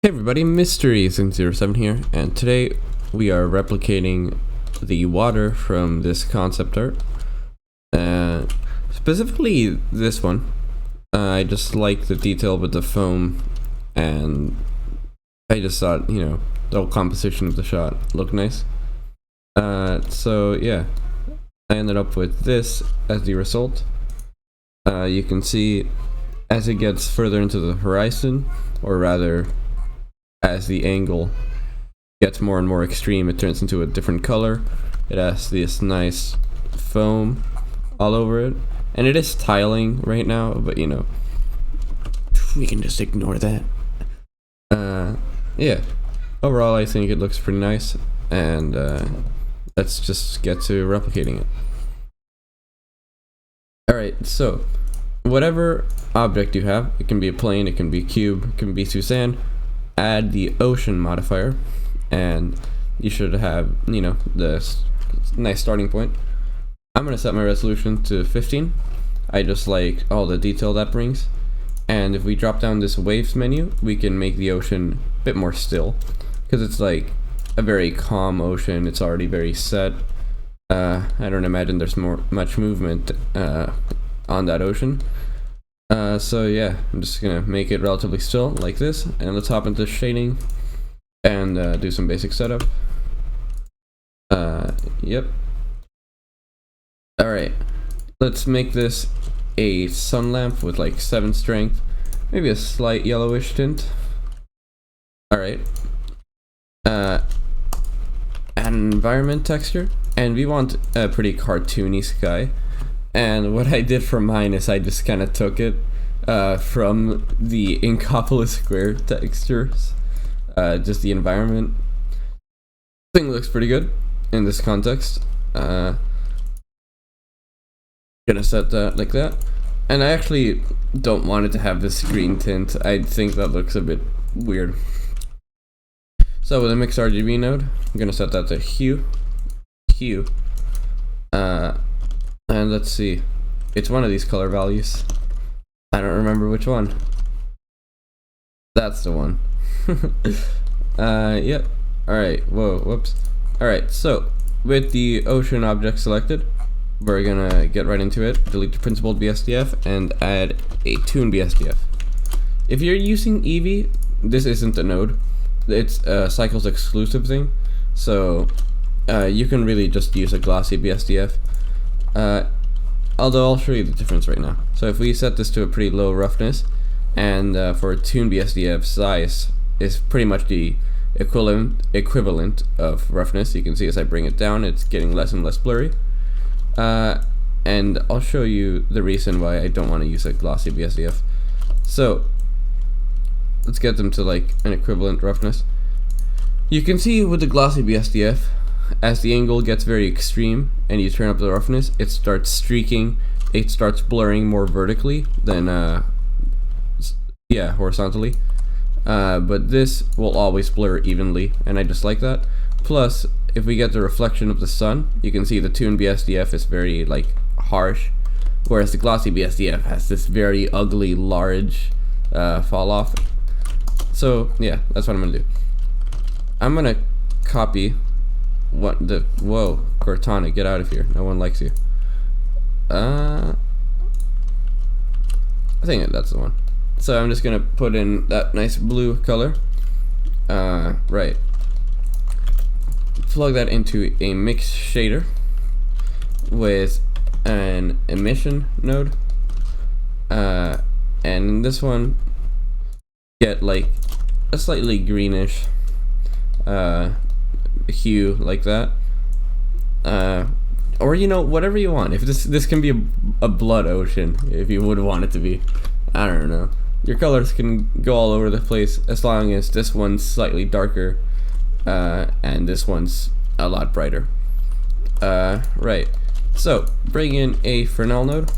Hey everybody, Mystery707 here, and today we are replicating the water from this concept art. Specifically this one. I just like the detail with the foam, and I just thought, the whole composition of the shot looked nice. So yeah, I ended up with this as the result. You can see as it gets further into the horizon, or rather as the angle gets more and more extreme, it turns into a different color. It has this nice foam all over it, and it is tiling right now, but we can just ignore that. Yeah, overall I think it looks pretty nice, and let's just get to replicating it. Alright, so whatever object you have, it can be a plane, it can be a cube, it can be Suzanne, add the ocean modifier, and you should have, the nice starting point. I'm going to set my resolution to 15. I just like all the detail that brings. And if we drop down this waves menu, we can make the ocean a bit more still, because it's like a very calm ocean. It's already very set. I don't imagine there's much movement on that ocean. So yeah, I'm just gonna make it relatively still like this, and let's hop into shading and do some basic setup. Yep. Alright, let's make this a sun lamp with like 7 strength, maybe a slight yellowish tint. Alright. Add an environment texture, and we want a pretty cartoony sky. And what I did for mine is I just kind of took it from the Inkopolis Square textures, just the environment. Thing looks pretty good in this context. Gonna set that like that. And I actually don't want it to have this green tint. I think that looks a bit weird. So with a mix RGB node, I'm gonna set that to hue. And let's see, it's one of these color values. I don't remember which one. That's the one. Yep. Alright, whoa, whoops. Alright, so with the ocean object selected, we're gonna get right into it. Delete the principled BSDF and add a toon BSDF. If you're using Eevee, this isn't a node. It's a Cycles exclusive thing. So you can really just use a glossy BSDF. Although I'll show you the difference right now. So if we set this to a pretty low roughness, and for a toon BSDF, size is pretty much the equivalent of roughness. You can see as I bring it down, it's getting less and less blurry. And I'll show you the reason why I don't want to use a glossy BSDF. So let's get them to like an equivalent roughness. You can see with the glossy BSDF, as the angle gets very extreme and you turn up the roughness, it starts streaking, it starts blurring more vertically than horizontally. But this will always blur evenly, and I just like that. Plus, if we get the reflection of the sun, you can see the toon BSDF is very like harsh, whereas the glossy BSDF has this very ugly large fall off. So yeah, that's what I'm gonna do. I'm gonna copy whoa, Cortana, get out of here. No one likes you. I think that's the one. So I'm just gonna put in that nice blue color. Right. Plug that into a mix shader with an emission node. And in this one, get like a slightly greenish hue like that, or whatever you want. If this can be a blood ocean, if you would want it to be, I don't know. Your colors can go all over the place as long as this one's slightly darker and this one's a lot brighter. Right, so bring in a Fresnel node.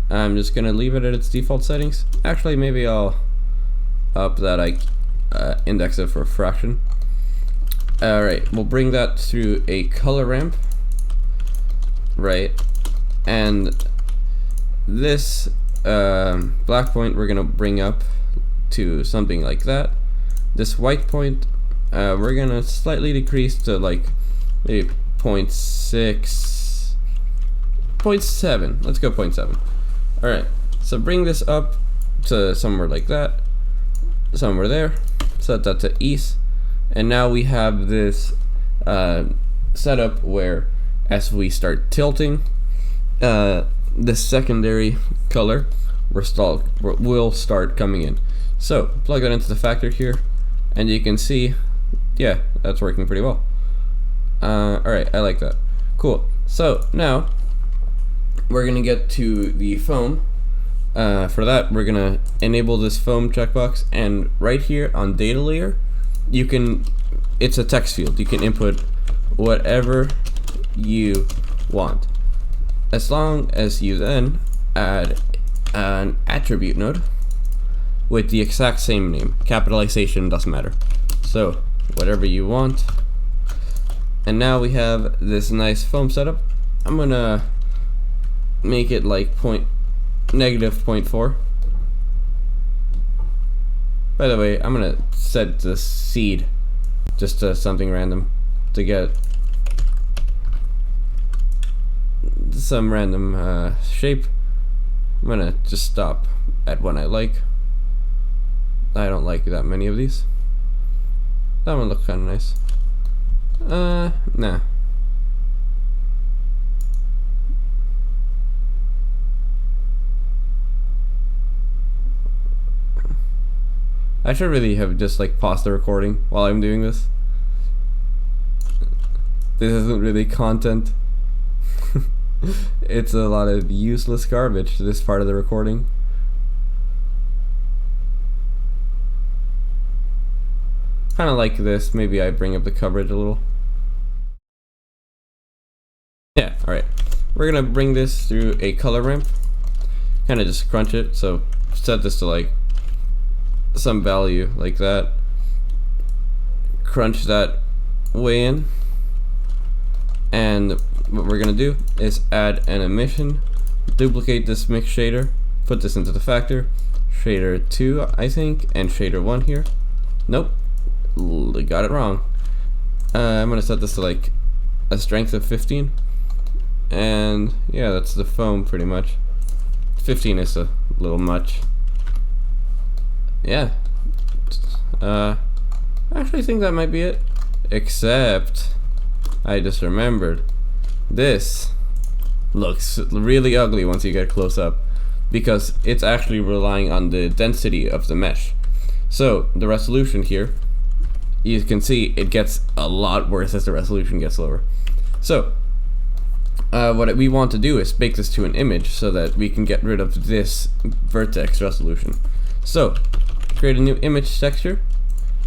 I'm just gonna leave it at its default settings. Actually, maybe I'll up that index it for fraction. Alright, we'll bring that through a color ramp. Right, and this black point we're gonna bring up to something like that. This white point, we're gonna slightly decrease to like maybe 0.6, 0.7. Let's go 0.7. All right. So bring this up to somewhere like that, somewhere there. Set that to east, and now we have this setup where, as we start tilting, the secondary color will start coming in. So plug that into the factor here, and you can see, yeah, that's working pretty well. Alright, I like that. Cool. So now we're gonna get to the foam. For that, we're gonna enable this foam checkbox, and right here on data layer, it's a text field. You can input whatever you want, as long as you then add an attribute node with the exact same name. Capitalization doesn't matter. So whatever you want. And now we have this nice foam setup. I'm gonna make it like -0.4. By the way, I'm gonna set the seed just to something random to get some random shape. I'm gonna just stop at one I like. I don't like that many of these. That one looks kind of nice. Nah. I should really have just like paused the recording while I'm doing this. This isn't really content. It's a lot of useless garbage, this part of the recording. Kind of like this. Maybe I bring up the coverage a little. Yeah, alright. We're gonna bring this through a color ramp. Kind of just crunch it. So set this to like some value like that. Crunch that way in. And what we're gonna do is add an emission, duplicate this mix shader, put this into the factor, shader 2 I think, and shader 1 here. Nope, got it wrong. I'm gonna set this to like a strength of 15, and yeah, that's the foam pretty much. 15 is a little much. Yeah, I actually think that might be it, except I just remembered, this looks really ugly once you get close up, because it's actually relying on the density of the mesh. So the resolution here, you can see it gets a lot worse as the resolution gets lower. So what we want to do is bake this to an image so that we can get rid of this vertex resolution. So create a new image texture.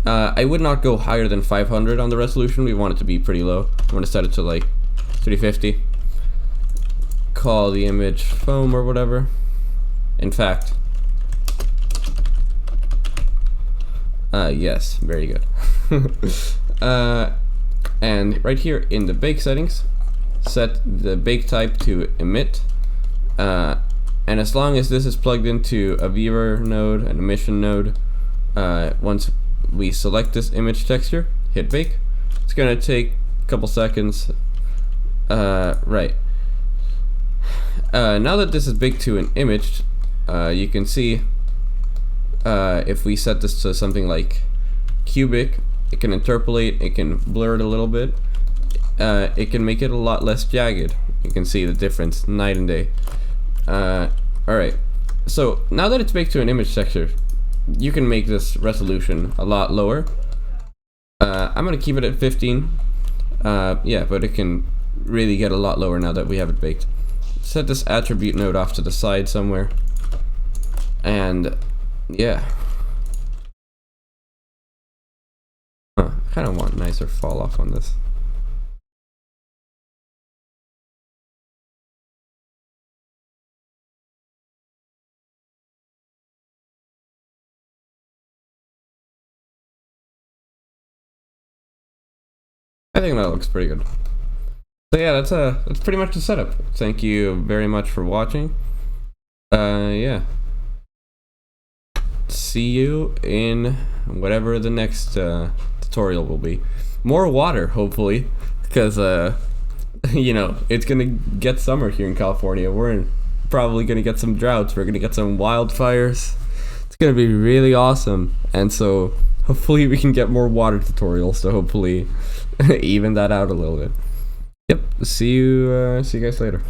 I would not go higher than 500 on the resolution. We want it to be pretty low. I'm going to set it to like 350. Call the image foam or whatever. In fact, yes, very good. And right here in the bake settings, set the bake type to emit. And as long as this is plugged into a viewer node, an emission node, once we select this image texture, hit bake. It's gonna take a couple seconds. Right. Now that this is baked to an image, you can see if we set this to something like cubic, it can interpolate, it can blur it a little bit, it can make it a lot less jagged. You can see the difference night and day. Alright, so now that it's baked to an image texture, you can make this resolution a lot lower. I'm gonna keep it at 15. Yeah, but it can really get a lot lower now that we have it baked. Set this attribute node off to the side somewhere, and yeah, I kind of want nicer fall off on this. I think that looks pretty good. So yeah, that's pretty much the setup. Thank you very much for watching. Yeah. see you in whatever the next tutorial will be. More water, hopefully, because it's gonna get summer here in California. Probably gonna get some droughts. We're gonna get some wildfires. It's gonna be really awesome, and so hopefully we can get more water tutorials to hopefully even that out a little bit. Yep. See you guys later.